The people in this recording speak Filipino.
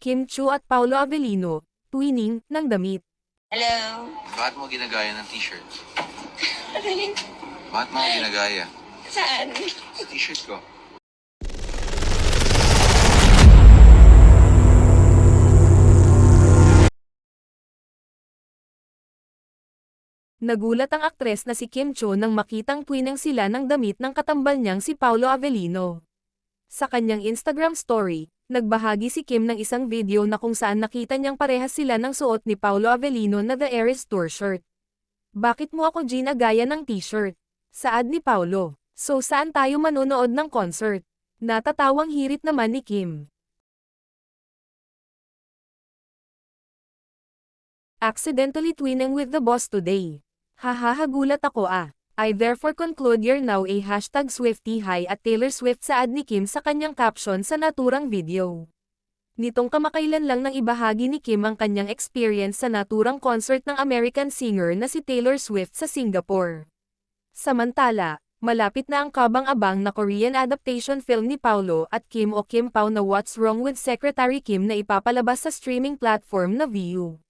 Kim Chiu at Paolo Avellino, twinning, ng damit. Hello? Bakit mo ginagaya ng t-shirt? Ano yun? Bakit mo ginagaya? Saan? Sa t-shirt ko. Nagulat ang aktres na si Kim Chiu nang makitang twinning sila ng damit ng katambal niyang si Paolo Avellino. Sa kanyang Instagram story, nagbahagi si Kim ng isang video na kung saan nakita niyang parehas sila ng suot ni Paolo Avellino na The Eras Tour shirt. Bakit mo ako ginagaya ng t-shirt? Saad ni Paolo. So saan tayo manonood ng concert? Natatawang hirit naman ni Kim. Accidentally twinning with the boss today. Hahahagulat ako ah. I therefore conclude you're now a #SwiftyHi at Taylor Swift saad ni Kim sa kanyang caption sa naturang video. Nitong kamakailan lang nang ibahagi ni Kim ang kanyang experience sa naturang concert ng American singer na si Taylor Swift sa Singapore. Samantala, malapit na ang kabang-abang na Korean adaptation film ni Paolo at Kim o Kim Pao na What's Wrong with Secretary Kim na ipapalabas sa streaming platform na Viu.